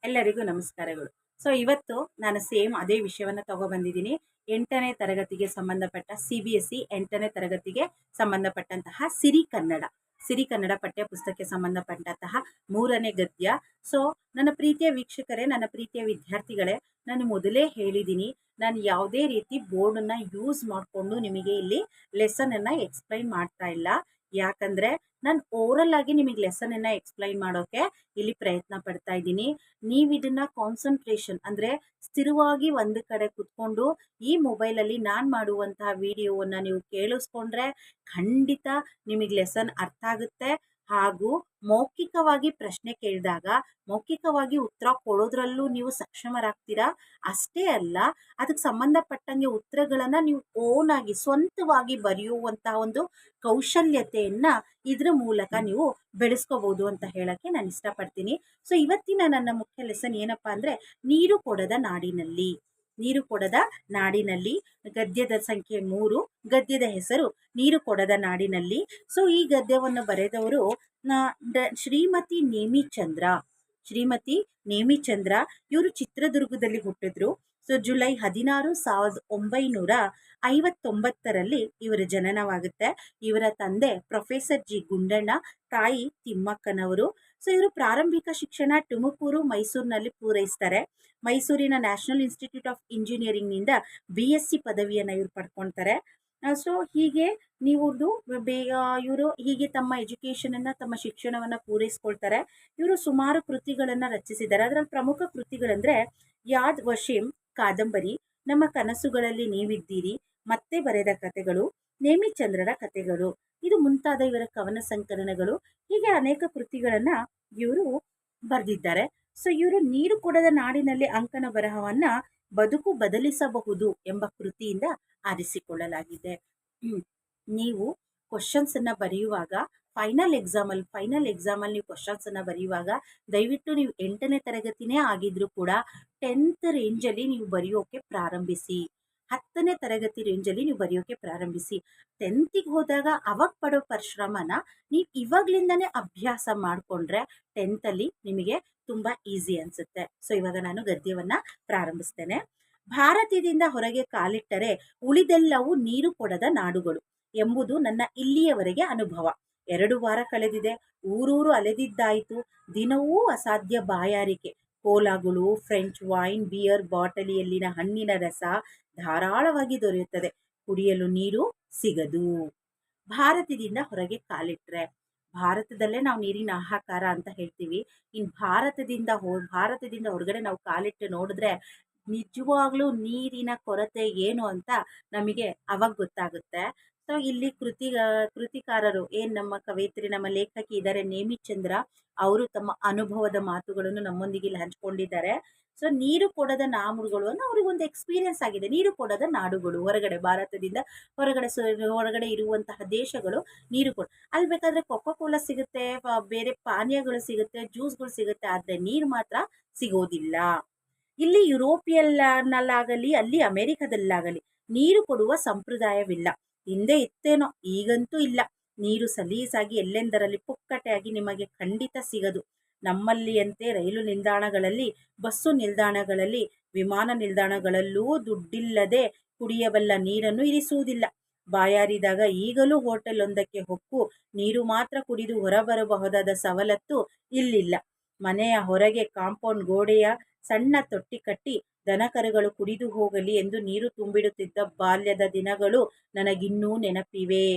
ಎಲ್ಲರಿಗೂ ನಮಸ್ಕಾರಗಳು. ಇವತ್ತು ನಾನು ಸೇಮ್ ಅದೇ ವಿಷಯವನ್ನ ತಗೊಬಂದಿದ್ದೀನಿ. 8ನೇ ತರಗತಿಗೆ ಸಂಬಂಧಪಟ್ಟ CBSE 8ನೇ ತರಗತಿಗೆ ಸಂಬಂಧಪಟ್ಟಂತಹ ಸಿರಿ ಕನ್ನಡ ಪಠ್ಯ ಪುಸ್ತಕಕ್ಕೆ ಸಂಬಂಧಪಟ್ಟಂತಹ 3ನೇ ಗದ್ಯ. ನನ್ನ ಪ್ರೀತಿಯ ವೀಕ್ಷಕರೇ, ನನ್ನ ಪ್ರೀತಿಯ ವಿದ್ಯಾರ್ಥಿಗಳೇ, ನಾನು ಮೊದಲೇ ಹೇಳಿದ್ದೀನಿ, ನಾನು ಯಾವುದೇ ರೀತಿ ಬೋರ್ಡನ್ನ ಯೂಸ್ ಮಾಡಿಕೊಂಡು ನಿಮಗೆ ಇಲ್ಲಿ ಲೆಸನ್ ಅನ್ನ ಎಕ್ಸ್ಪ್ಲೈನ್ ಮಾಡ್ತಾ ಇಲ್ಲ. ಯಾಕಂದ್ರೆ ನಾನು ಓರಲ್ ಆಗಿ ನಿಮಗೆ ಲೆಸನ್ ಅನ್ನ ಎಕ್ಸ್ಪ್ಲೈನ್ ಮಾಡೋಕೆ ಇಲ್ಲಿ ಪ್ರಯತ್ನ ಪಡ್ತಾ ಇದ್ದೀನಿ. ನೀವು ಇದನ್ನ ಕಾನ್ಸಂಟ್ರೇಷನ್ ಅಂದ್ರೆ ಸ್ಥಿರವಾಗಿ ಒಂದು ಕಡೆ ಕುತ್ಕೊಂಡು ಈ ಮೊಬೈಲ್ ಅಲ್ಲಿ ನಾನು ಮಾಡುವಂತಹ ವಿಡಿಯೋವನ್ನ ನೀವು ಕೇಳಿಸ್ಕೊಂಡ್ರೆ ಖಂಡಿತ ನಿಮಗೆ ಲೆಸನ್ ಅರ್ಥ ಆಗುತ್ತೆ. ಹಾಗೂ ಮೌಖಿಕವಾಗಿ ಪ್ರಶ್ನೆ ಕೇಳಿದಾಗ ಮೌಖಿಕವಾಗಿ ಉತ್ತರ ಕೊಡೋದ್ರಲ್ಲೂ ನೀವು ಸಕ್ಷಮರಾಗ್ತೀರಾ. ಅಷ್ಟೇ ಅಲ್ಲ, ಅದಕ್ಕೆ ಸಂಬಂಧಪಟ್ಟಂಗೆ ಉತ್ತರಗಳನ್ನ ನೀವು ಓನ್ ಆಗಿ ಸ್ವಂತವಾಗಿ ಬರೆಯುವಂತಹ ಒಂದು ಕೌಶಲ್ಯತೆಯನ್ನ ಇದ್ರ ಮೂಲಕ ನೀವು ಬೆಳೆಸ್ಕೋಬಹುದು ಅಂತ ಹೇಳಕ್ಕೆ ನಾನು ಇಷ್ಟಪಡ್ತೀನಿ. ಇವತ್ತಿನ ನನ್ನ ಮುಖ್ಯ ಲೆಸನ್ ಏನಪ್ಪಾ ಅಂದ್ರೆ ನೀರು ಕೊಡದ ನಾಡಿನಲ್ಲಿ ಗದ್ಯದ ಸಂಖ್ಯೆ 3, ಗದ್ಯದ ಹೆಸರು ನೀರು ಕೊಡದ ನಾಡಿನಲ್ಲಿ. ಈ ಗದ್ಯವನ್ನು ಬರೆದವರು ಶ್ರೀಮತಿ ನೇಮಿಚಂದ್ರ. ಇವರು ಚಿತ್ರದುರ್ಗದಲ್ಲಿ ಹುಟ್ಟಿದ್ರು. ಜುಲೈ 16, 1959ರಲ್ಲಿ ಇವರ ಜನನವಾಗುತ್ತೆ. ಇವರ ತಂದೆ ಪ್ರೊಫೆಸರ್ ಜಿ ಗುಂಡಣ್ಣ, ತಾಯಿ ತಿಮ್ಮಕ್ಕನವರು. ಇವರು ಪ್ರಾರಂಭಿಕ ಶಿಕ್ಷಣ ತುಮಕೂರು, ಮೈಸೂರಿನಲ್ಲಿ ಪೂರೈಸ್ತಾರೆ. ಮೈಸೂರಿನ ನ್ಯಾಷನಲ್ ಇನ್ಸ್ಟಿಟ್ಯೂಟ್ ಆಫ್ ಇಂಜಿನಿಯರಿಂಗ್ ನಿಂದ BSc ಪದವಿಯನ್ನ ಇವರು ಪಡ್ಕೊಳ್ತಾರೆ. ಹೀಗೆ ಇವರು ಹೀಗೆ ತಮ್ಮ ಎಜುಕೇಶನ್ ಅನ್ನ, ತಮ್ಮ ಶಿಕ್ಷಣವನ್ನ ಪೂರೈಸ್ಕೊಳ್ತಾರೆ. ಇವರು ಸುಮಾರು ಕೃತಿಗಳನ್ನ ರಚಿಸಿದ್ದಾರೆ. ಅದರಲ್ಲಿ ಪ್ರಮುಖ ಕೃತಿಗಳಂದ್ರೆ ಯಾದ್ ವಶೀಂ ಕಾದಂಬರಿ, ನಮ್ಮ ಕನಸುಗಳಲ್ಲಿ ನೀವಿದ್ದೀರಿ, ಮತ್ತೆ ಬರೆದ ಕಥೆಗಳು, ನೇಮಿಚಂದ್ರರ ಕಥೆಗಳು, ಇದು ಮುಂತಾದ ಇವರ ಕವನ ಸಂಕಲನಗಳು. ಹೀಗೆ ಅನೇಕ ಕೃತಿಗಳನ್ನ ಇವರು ಬರೆದಿದ್ದಾರೆ. ಇವರು ನೀರು ಕೊಡದ ನಾಡಿನಲ್ಲಿ ಅಂಕಣ ಬರಹವನ್ನ ಬದುಕು ಬದಲಿಸಬಹುದು ಎಂಬ ಕೃತಿಯಿಂದ ಆರಿಸಿಕೊಳ್ಳಲಾಗಿದೆ. ನೀವು ಕ್ವಶನ್ಸ್ ಅನ್ನ ಬರೆಯುವಾಗ ಫೈನಲ್ ಎಕ್ಸಾಮ್ ಅಲ್ಲಿ ನೀವು ಕ್ವಶನ್ಸ್ ಅನ್ನ ಬರೆಯುವಾಗ ದಯವಿಟ್ಟು ನೀವು 8ನೇ ತರಗತಿನೇ ಆಗಿದ್ರು ಕೂಡ 10th ರೇಂಜಲ್ಲಿ ನೀವು ಬರೆಯೋಕೆ ಪ್ರಾರಂಭಿಸಿ. 10ನೇ ತರಗತಿ ರೇಂಜಲ್ಲಿ ನೀವು ಬರೆಯೋಕೆ ಪ್ರಾರಂಭಿಸಿ. 10th ಹೋದಾಗ ಅವಾಗ ಪಡೋ ಪರಿಶ್ರಮನ ನೀವು ಇವಾಗ್ಲಿಂದಾನೇ ಅಭ್ಯಾಸ ಮಾಡಿಕೊಂಡ್ರೆ 10th ಅಲ್ಲಿ ನಿಮಗೆ ತುಂಬಾ ಈಸಿ ಅನ್ಸುತ್ತೆ. ಇವಾಗ ನಾನು ಗದ್ಯವನ್ನ ಪ್ರಾರಂಭಿಸ್ತೇನೆ. ಭಾರತದಿಂದ ಹೊರಗೆ ಕಾಲಿಟ್ಟರೆ ಉಳಿದೆಲ್ಲವೂ ನೀರು ಕೊಡದ ನಾಡುಗಳು ಎಂಬುದು ನನ್ನ ಇಲ್ಲಿಯವರೆಗೆ ಅನುಭವ. 2 ವಾರ ಕಳೆದಿದೆ. ಊರೂರು ಅಲೆದಿದ್ದಾಯಿತು. ದಿನವೂ ಅಸಾಧ್ಯ ಬಾಯಾರಿಕೆ. ಕೋಲಾಗಳು, ಫ್ರೆಂಚ್ ವೈನ್, ಬಿಯರ್ ಬಾಟಲಿಯಲ್ಲಿನ ಹಣ್ಣಿನ ರಸ ಧಾರಾಳವಾಗಿ ದೊರೆಯುತ್ತದೆ. ಕುಡಿಯಲು ನೀರು ಸಿಗದು. ಭಾರತದಿಂದ ಹೊರಗೆ ಕಾಲಿಟ್ರೆ, ಭಾರತದಲ್ಲೇ ನಾವು ನೀರಿನ ಹಾಹಾಕಾರ ಅಂತ ಹೇಳ್ತೀವಿ. ಇನ್ನು ಭಾರತದಿಂದ ಹೊರಗಡೆ ನಾವು ಕಾಲಿಟ್ಟು ನೋಡಿದ್ರೆ ನಿಜವಾಗ್ಲೂ ನೀರಿನ ಕೊರತೆ ಏನು ಅಂತ ನಮಗೆ ಅವಾಗ ಗೊತ್ತಾಗುತ್ತೆ. ಇಲ್ಲಿ ಕೃತಿಕಾರರು ನಮ್ಮ ಕವಯಿತ್ರಿ, ನಮ್ಮ ಲೇಖಕಿ ಇದ್ದಾರೆ ನೇಮಿಚಂದ್ರ. ಅವರು ತಮ್ಮ ಅನುಭವದ ಮಾತುಗಳನ್ನು ನಮ್ಮೊಂದಿಗೆ ಇಲ್ಲಿ ಹಂಚ್ಕೊಂಡಿದ್ದಾರೆ. ನೀರು ಕೊಡದ ನಾಡುಗಳು ಅನ್ನೋ ಅವ್ರಿಗೊಂದು ಎಕ್ಸ್ಪೀರಿಯನ್ಸ್ ಆಗಿದೆ. ನೀರು ಕೊಡದ ನಾಡುಗಳು, ಭಾರತದಿಂದ ಹೊರಗಡೆ ಇರುವಂತಹ ದೇಶಗಳು ನೀರು ಅಲ್ಲಿ ಬೇಕಾದ್ರೆ ಕೋಕಾ-ಕೋಲಾ ಸಿಗುತ್ತೆ, ಬೇರೆ ಪಾನೀಯಗಳು ಸಿಗುತ್ತೆ, ಜ್ಯೂಸ್ಗಳು ಸಿಗುತ್ತೆ, ಆದ್ರೆ ನೀರು ಮಾತ್ರ ಸಿಗೋದಿಲ್ಲ. ಇಲ್ಲಿ ಯುರೋಪಿಯಲ್ಲಾಗಲಿ ಅಲ್ಲಿ ಅಮೆರಿಕದಲ್ಲಾಗಲಿ ನೀರು ಕೊಡುವ ಸಂಪ್ರದಾಯವಿಲ್ಲ. ಹಿಂದೆ ಇತ್ತೇನೋ, ಈಗಂತೂ ಇಲ್ಲ. ನೀರು ಸಲೀಸಾಗಿ ಎಲ್ಲೆಂದರಲ್ಲಿ ಪುಕ್ಕಟೆಯಾಗಿ ನಿಮಗೆ ಖಂಡಿತ ಸಿಗದು. ನಮ್ಮಲ್ಲಿಯಂತೆ ರೈಲು ನಿಲ್ದಾಣಗಳಲ್ಲಿ, ಬಸ್ಸು ನಿಲ್ದಾಣಗಳಲ್ಲಿ, ವಿಮಾನ ನಿಲ್ದಾಣಗಳಲ್ಲೂ ದುಡ್ಡಿಲ್ಲದೆ ಕುಡಿಯಬಲ್ಲ ನೀರನ್ನು ಇರಿಸುವುದಿಲ್ಲ. ಬಾಯಾರಿದಾಗ ಈಗಲೂ ಹೋಟೆಲ್ ಒಂದಕ್ಕೆ ಹೊಕ್ಕು ನೀರು ಮಾತ್ರ ಕುಡಿದು ಹೊರಬರಬಹುದಾದ ಸವಲತ್ತು ಇಲ್ಲಿಲ್ಲ. ಮನೆಯ ಹೊರಗೆ ಕಾಂಪೌಂಡ್ ಗೋಡೆಯ ಸಣ್ಣ ತೊಟ್ಟಿ ಕಟ್ಟಿ ದನಕರುಗಳು ಕುಡಿದು ಹೋಗಲಿ ಎಂದು ನೀರು ತುಂಬಿಡುತ್ತಿದ್ದ ಬಾಲ್ಯದ ದಿನಗಳು ನನಗಿನ್ನೂ ನೆನಪಿವೆ.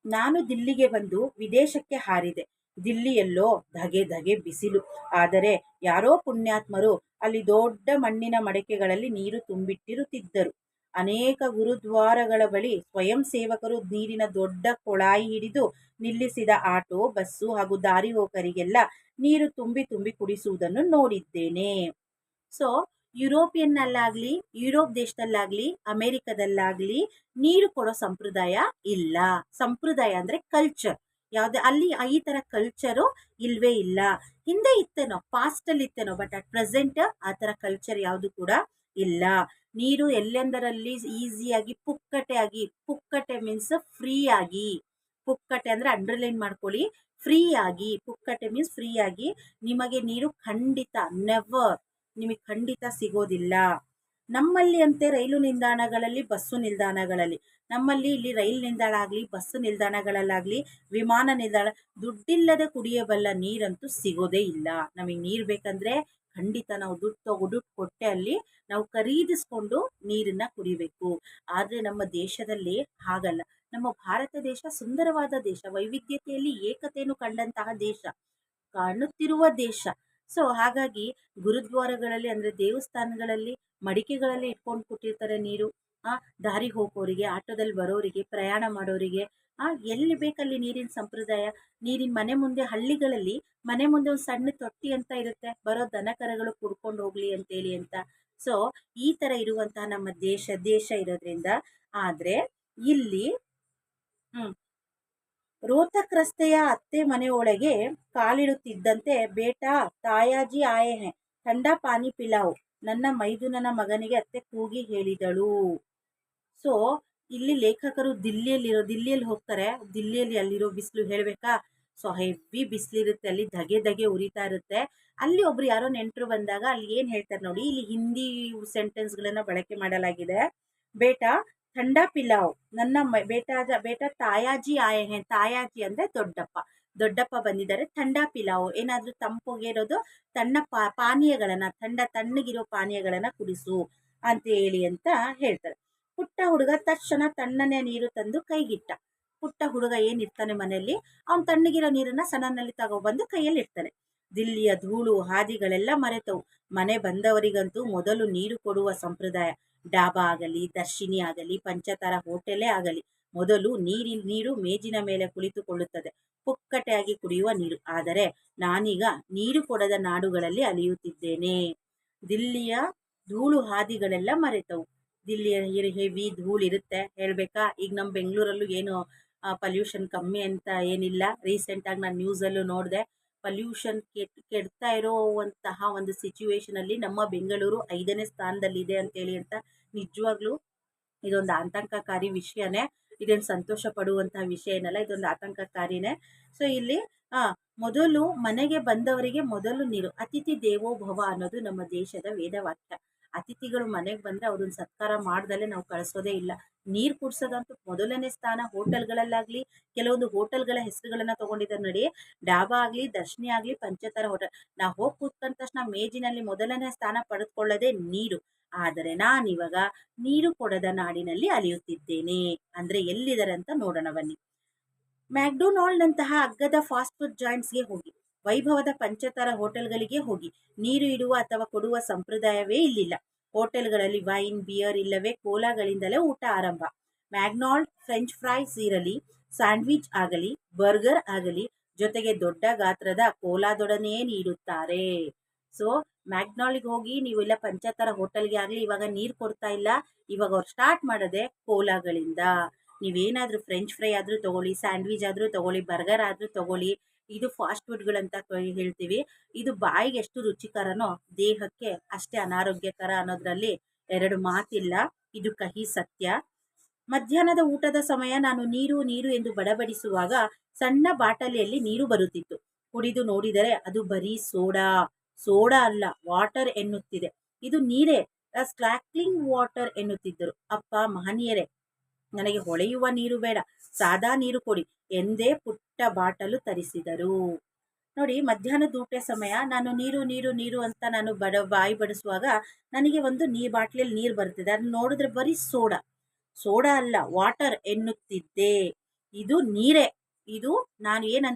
ನಾನು ದಿಲ್ಲಿಗೆ ಬಂದು ವಿದೇಶಕ್ಕೆ ಹಾರಿದೆ. ದಿಲ್ಲಿಯಲ್ಲೋ ಧಗೆ ಬಿಸಿಲು. ಆದರೆ ಯಾರೋ ಪುಣ್ಯಾತ್ಮರು ಅಲ್ಲಿ ದೊಡ್ಡ ಮಣ್ಣಿನ ಮಡಕೆಗಳಲ್ಲಿ ನೀರು ತುಂಬಿಟ್ಟಿರುತ್ತಿದ್ದರು. ಅನೇಕ ಗುರುದ್ವಾರಗಳ ಬಳಿ ಸ್ವಯಂ ಸೇವಕರು ನೀರಿನ ದೊಡ್ಡ ಕೊಳಾಯಿ ಹಿಡಿದು ನಿಲ್ಲಿಸಿದ ಆಟೋ, ಬಸ್ಸು ಹಾಗೂ ದಾರಿ ಹೋಕರಿಗೆಲ್ಲ ನೀರು ತುಂಬಿ ಕುಡಿಸುವುದನ್ನು ನೋಡಿದ್ದೇನೆ. ಯುರೋಪ್ ದೇಶದಲ್ಲಾಗ್ಲಿ ಅಮೆರಿಕದಲ್ಲಾಗ್ಲಿ ನೀರು ಕೊಡೋ ಸಂಪ್ರದಾಯ ಇಲ್ಲ. ಸಂಪ್ರದಾಯ ಅಂದ್ರೆ ಕಲ್ಚರ್ ಯಾವ್ದು, ಅಲ್ಲಿ ಈ ತರ ಕಲ್ಚರು ಇಲ್ವೇ ಇಲ್ಲ. ಹಿಂದೆ ಇತ್ತೇನೋ, ಪಾಸ್ಟ್ ಅಲ್ಲಿ ಇತ್ತೇನೋ, ಬಟ್ ಅಟ್ ಪ್ರೆಸೆಂಟ್ ಆ ತರ ಕಲ್ಚರ್ ಯಾವುದು ಕೂಡ ಇಲ್ಲ. ನೀರು ಎಲ್ಲೆಂದರಲ್ಲಿ ಈಸಿಯಾಗಿ ಪುಕ್ಕಟೆ ಮೀನ್ಸ್ ಫ್ರೀ ಪುಕ್ಕಟೆ ಅಂದರೆ ಅಂಡರ್ಲೈನ್ ಮಾಡ್ಕೊಳ್ಳಿ, ಫ್ರೀಯಾಗಿ. ಪುಕ್ಕಟೆ ಮೀನ್ಸ್ ಫ್ರೀಯಾಗಿ ನಿಮಗೆ ನೀರು ಖಂಡಿತ ನೆವರ್ ನಿಮಗೆ ಖಂಡಿತ ಸಿಗೋದಿಲ್ಲ. ನಮ್ಮಲ್ಲಿ ಅಂತೆ ರೈಲು ನಿಲ್ದಾಣಗಳಲ್ಲಿ, ಬಸ್ಸು ನಿಲ್ದಾಣಗಳಲ್ಲಿ, ನಮ್ಮಲ್ಲಿ ಇಲ್ಲಿ ರೈಲು ನಿಲ್ದಾಣ ಆಗಲಿ, ಬಸ್ಸು ನಿಲ್ದಾಣಗಳಲ್ಲಾಗಲಿ, ವಿಮಾನ ನಿಲ್ದಾಣ, ದುಡ್ಡಿಲ್ಲದೆ ಕುಡಿಯಬಲ್ಲ ನೀರಂತೂ ಸಿಗೋದೇ ಇಲ್ಲ. ನಮಗೆ ನೀರು ಬೇಕಂದ್ರೆ ಖಂಡಿತ ನಾವು ದುಡ್ಡು ಕೊಟ್ಟೆ ಅಲ್ಲಿ ನಾವು ಖರೀದಿಸ್ಕೊಂಡು ನೀರನ್ನ ಕುಡಿಬೇಕು. ಆದರೆ ನಮ್ಮ ದೇಶದಲ್ಲಿ ಹಾಗಲ್ಲ. ನಮ್ಮ ಭಾರತ ದೇಶ ಸುಂದರವಾದ ದೇಶ, ವೈವಿಧ್ಯತೆಯಲ್ಲಿ ಏಕತೆಯನ್ನು ಕಂಡಂತಹ ದೇಶ, ಕಾಣುತ್ತಿರುವ ದೇಶ. ಸೊ ಹಾಗಾಗಿ ಗುರುದ್ವಾರಗಳಲ್ಲಿ ಅಂದರೆ ದೇವಸ್ಥಾನಗಳಲ್ಲಿ ಮಡಿಕೆಗಳಲ್ಲಿ ಇಟ್ಕೊಂಡು ಕೊಟ್ಟಿರ್ತಾರೆ ನೀರು. ದಾರಿ ಹೋಗೋರಿಗೆ, ಆಟೋದಲ್ಲಿ ಬರೋರಿಗೆ, ಪ್ರಯಾಣ ಮಾಡೋರಿಗೆ, ಎಲ್ಲಿ ಬೇಕಲ್ಲಿ ನೀರಿನ ಸಂಪ್ರದಾಯ. ನೀರಿನ ಮನೆ ಮುಂದೆ, ಹಳ್ಳಿಗಳಲ್ಲಿ ಮನೆ ಮುಂದೆ ಒಂದು ಸಣ್ಣ ತೊಟ್ಟಿ ಅಂತ ಇರುತ್ತೆ, ಬರೋ ದನ ಕರಗಳು ಕುಡ್ಕೊಂಡು ಹೋಗ್ಲಿ ಅಂತೇಳಿ ಅಂತ. ಸೊ ಈ ಥರ ಇರುವಂತಹ ನಮ್ಮ ದೇಶ ಇರೋದ್ರಿಂದ. ಆದರೆ ಇಲ್ಲಿ ರೋಹ್ತಕ್ ರಸ್ತೆಯ ಅತ್ತೆ ಮನೆಯೊಳಗೆ ಕಾಲಿಡುತ್ತಿದ್ದಂತೆ ಬೇಟಾ ತಾಯಾಜಿ ಆಯೆ ಹೇ, ಥಂಡಾ ಪಾನಿ ಪಿಲಾವ್, ನನ್ನ ಮೈದುನನ ಮಗನಿಗೆ ಅತ್ತೆ ಕೂಗಿ ಹೇಳಿದಳು. ಸೊ ಇಲ್ಲಿ ಲೇಖಕರು ದಿಲ್ಲಿಯಲ್ಲಿ ಹೋಗ್ತಾರೆ. ದಿಲ್ಲಿಯಲ್ಲಿ ಅಲ್ಲಿರೋ ಬಿಸಿಲು ಹೇಳಬೇಕಾ? ಸೊ ಹೆವಿ ಬಿಸಿಲಿರುತ್ತೆ, ಅಲ್ಲಿ ಧಗೆ ಉರಿತಾ ಇರುತ್ತೆ. ಅಲ್ಲಿ ಒಬ್ರು ಯಾರೋ ನೆಂಟರು ಬಂದಾಗ ಅಲ್ಲಿ ಏನು ಹೇಳ್ತಾರೆ ನೋಡಿ, ಇಲ್ಲಿ ಹಿಂದಿ ಸೆಂಟೆನ್ಸ್ಗಳನ್ನು ಬಳಕೆ ಮಾಡಲಾಗಿದೆ. ಬೇಟಾ ಥಂಡಾ ಪಿಲಾವ್, ನನ್ನ ಬೇಟಾ ತಾಯಾಜಿ ಆಯೆ ಹೇ. ತಾಯಾಜಿ ಅಂದರೆ ದೊಡ್ಡಪ್ಪ ಬಂದಿದ್ದಾರೆ. ಥಂಡಾ ಪಿಲಾವ್, ಏನಾದರೂ ತಂಪುಗೆ ಇರೋದು, ಪಾನೀಯಗಳನ್ನ, ತಣ್ಣಗಿರೋ ಪಾನೀಯಗಳನ್ನ ಕುಡಿಸು ಅಂತ ಹೇಳಿ ಅಂತ ಹೇಳ್ತಾರೆ. ಪುಟ್ಟ ಹುಡುಗ ತಕ್ಷಣ ತಣ್ಣನೆ ನೀರು ತಂದು ಕೈಗಿಟ್ಟ. ಪುಟ್ಟ ಹುಡುಗ ಏನಿರ್ತಾನೆ ಮನೆಯಲ್ಲಿ, ಅವನು ತಣ್ಣಗಿರೋ ನೀರನ್ನ ಸನನಲ್ಲಿ ತಗೊಬಂದು ಕೈಯಲ್ಲಿ ಇಡ್ತಾನೆ. ದಿಲ್ಲಿಯ ಧೂಳು ಹಾದಿಗಳೆಲ್ಲ ಮರೆತವು. ಮನೆ ಬಂದವರಿಗಂತೂ ಮೊದಲು ನೀರು ಕೊಡುವ ಸಂಪ್ರದಾಯ. ಡಾಬಾ ಆಗಲಿ, ದರ್ಶಿನಿ ಆಗಲಿ, ಪಂಚತಾರ ಹೋಟೆಲೇ ಆಗಲಿ, ಮೊದಲು ನೀರು ಮೇಜಿನ ಮೇಲೆ ಕುಳಿತುಕೊಳ್ಳುತ್ತದೆ. ಪುಕ್ಕಟೆಯಾಗಿ ಕುಡಿಯುವ ನೀರು. ಆದರೆ ನಾನೀಗ ನೀರು ಕೊಡದ ನಾಡುಗಳಲ್ಲಿ ಅಲಿಯುತ್ತಿದ್ದೇನೆ. ದಿಲ್ಲಿಯ ಧೂಳು ಹಾದಿಗಳೆಲ್ಲ ಮರೆತವು. ದಿಲ್ಲಿಯ ಹೆವಿ ಧೂಳು ಇರುತ್ತೆ ಹೇಳ್ಬೇಕಾ? ಈಗ ನಮ್ಮ ಬೆಂಗಳೂರಲ್ಲೂ ಏನು ಪಲ್ಯೂಷನ್ ಕಮ್ಮಿ ಅಂತ ಏನಿಲ್ಲ. ರೀಸೆಂಟಾಗಿ ನಾನು ನ್ಯೂಸಲ್ಲೂ ನೋಡಿದೆ, ಪಲ್ಯೂಷನ್ ಕೆಡ್ತಾ ಇರೋವಂತಹ ಒಂದು ಸಿಚುವೇಶನಲ್ಲಿ ನಮ್ಮ ಬೆಂಗಳೂರು 5ನೇ ಸ್ಥಾನದಲ್ಲಿದೆ ಅಂತೇಳಿ ಅಂತ. ನಿಜವಾಗ್ಲೂ ಇದೊಂದು ಆತಂಕಕಾರಿ ವಿಷಯನೇ. ಇದೇನು ಸಂತೋಷ ಪಡುವಂತಹ ವಿಷಯ ಏನಲ್ಲ, ಇದೊಂದು ಆತಂಕಕಾರಿನೇ. ಸೊ ಇಲ್ಲಿ ಮೊದಲು ಮನೆಗೆ ಬಂದವರಿಗೆ ಮೊದಲು ನೀರು. ಅತಿಥಿ ದೇವೋ ಭವ ಅನ್ನೋದು ನಮ್ಮ ದೇಶದ ವೇದವಾಕ್ಯ. ಅತಿಥಿಗಳು ಮನೆಗೆ ಬಂದರೆ ಅವ್ರನ್ನ ಸತ್ಕಾರ ಮಾಡ್ದಲೇ ನಾವು ಕಳಿಸೋದೇ ಇಲ್ಲ. ನೀರು ಕುಡ್ಸೋದಂತೂ ಮೊದಲನೇ ಸ್ಥಾನ. ಹೋಟೆಲ್ಗಳಲ್ಲಾಗಲಿ, ಕೆಲವೊಂದು ಹೋಟೆಲ್ಗಳ ಹೆಸರುಗಳನ್ನ ತಗೊಂಡಿದ್ದಾರೆ ನೋಡಿ, ಡಾಬಾ ಆಗಲಿ, ದರ್ಶಿನಿ ಆಗಲಿ, ಪಂಚತಾರ ಹೋಟೆಲ್. ನಾವು ಹೋಗಿ ಕೂತ್ಕೊಂಡ ತಕ್ಷಣ ಮೇಜಿನಲ್ಲಿ ಮೊದಲನೇ ಸ್ಥಾನ ಪಡೆದುಕೊಳ್ಳೋದೇ ನೀರು. ಆದರೆ ನಾನಿವಾಗ ನೀರು ಕೊಡದ ನಾಡಿನಲ್ಲಿ ಅಲಿಯುತ್ತಿದ್ದೇನೆ. ಅಂದರೆ ಎಲ್ಲಿದ್ದಾರೆ ಅಂತ ನೋಡೋಣ ಬನ್ನಿ. ಮ್ಯಾಕ್ಡೊನಾಲ್ಡ್ನಂತಹ ಅಗ್ಗದ ಫಾಸ್ಟ್ ಫುಡ್ ಜಾಯಿಂಟ್ಸ್ಗೆ ಹೋಗಿ, ವೈಭವದ ಪಂಚತಾರ ಹೋಟೆಲ್ಗಳಿಗೆ ಹೋಗಿ, ನೀರು ಇಡುವ ಅಥವಾ ಕೊಡುವ ಸಂಪ್ರದಾಯವೇ ಇಲ್ಲಿಲ್ಲ. ಹೋಟೆಲ್ಗಳಲ್ಲಿ ವೈನ್, ಬಿಯರ್ ಇಲ್ಲವೇ ಕೋಲಾಗಳಿಂದಲೇ ಊಟ ಆರಂಭ. ಮ್ಯಾಕ್ಡೊನಾಲ್ಡ್ ಫ್ರೆಂಚ್ ಫ್ರೈಸ್ ಇರಲಿ, ಸ್ಯಾಂಡ್ವಿಚ್ ಆಗಲಿ, ಬರ್ಗರ್ ಆಗಲಿ, ಜೊತೆಗೆ ದೊಡ್ಡ ಗಾತ್ರದ ಕೋಲಾದೊಡನೆಯೇ ನೀಡುತ್ತಾರೆ. ಸೊ ಮ್ಯಾಕ್ಡೊನಾಲ್ಡ್ಗೆ ಹೋಗಿ ನೀವು ಇಲ್ಲ ಪಂಚತಾರ ಹೋಟೆಲ್ಗೆ ಆಗಲಿ ಇವಾಗ ನೀರು ಕೊಡ್ತಾ ಇಲ್ಲ. ಇವಾಗ ಅವ್ರು ಸ್ಟಾರ್ಟ್ ಮಾಡೋದೆ ಕೋಲಾಗಳಿಂದ. ನೀವೇನಾದರೂ ಫ್ರೆಂಚ್ ಫ್ರೈ ಆದರೂ ತೊಗೊಳ್ಳಿ, ಸ್ಯಾಂಡ್ವಿಚ್ ಆದರೂ ತೊಗೊಳ್ಳಿ, ಬರ್ಗರ್ ಆದರೂ ತೊಗೊಳ್ಳಿ, ಇದು ಫಾಸ್ಟ್ ಫುಡ್ಗಳಂತ ಹೇಳ್ತೀವಿ. ಇದು ಬಾಯಿಗೆ ಎಷ್ಟು ರುಚಿಕರನೋ ದೇಹಕ್ಕೆ ಅಷ್ಟೇ ಅನಾರೋಗ್ಯಕರ ಅನ್ನೋದ್ರಲ್ಲಿ ಎರಡು ಮಾತಿಲ್ಲ. ಇದು ಕಹಿ ಸತ್ಯ. ಮಧ್ಯಾಹ್ನದ ಊಟದ ಸಮಯ ನಾನು ನೀರು ಎಂದು ಬಡಬಡಿಸುವಾಗ ಸಣ್ಣ ಬಾಟಲಿಯಲ್ಲಿ ನೀರು ಬರುತ್ತಿತ್ತು. ಕುಡಿದು ನೋಡಿದರೆ ಅದು ಬರೀ ಸೋಡಾ ಅಲ್ಲ, ವಾಟರ್ ಎನ್ನುತ್ತಿದೆ. ಇದು ನೀರೇ, ಸ್ಪಾರ್ಕ್ಲಿಂಗ್ ವಾಟರ್ ಎನ್ನುತ್ತಿದ್ದರು. ಅಪ್ಪ ಮಹನೀಯರೇ, ನನಗೆ ಹೊಳೆಯುವ ನೀರು ಬೇಡ, ಸಾದಾ ನೀರು ಕೊಡಿ ಎಂದೇ ಪುಟ್ಟ ಬಾಟಲು ತರಿಸಿದರು. ನೋಡಿ, ಮಧ್ಯಾಹ್ನದ ಊಟ ಸಮಯ ನಾನು ನೀರು ಅಂತ ನಾನು ಬಾಯಿ ಬಡಿಸುವಾಗ ನನಗೆ ಒಂದು ಬಾಟ್ಲಿಯಲ್ಲಿ ನೀರು ಬರ್ತಿದೆ. ಅದನ್ನ ನೋಡಿದ್ರೆ ಬರೀ ಸೋಡಾ ಅಲ್ಲ, ವಾಟರ್ ಎನ್ನುತ್ತಿದ್ದೆ. ಇದು ನೀರೇ. ಇದು ನಾನು ಏನಂತ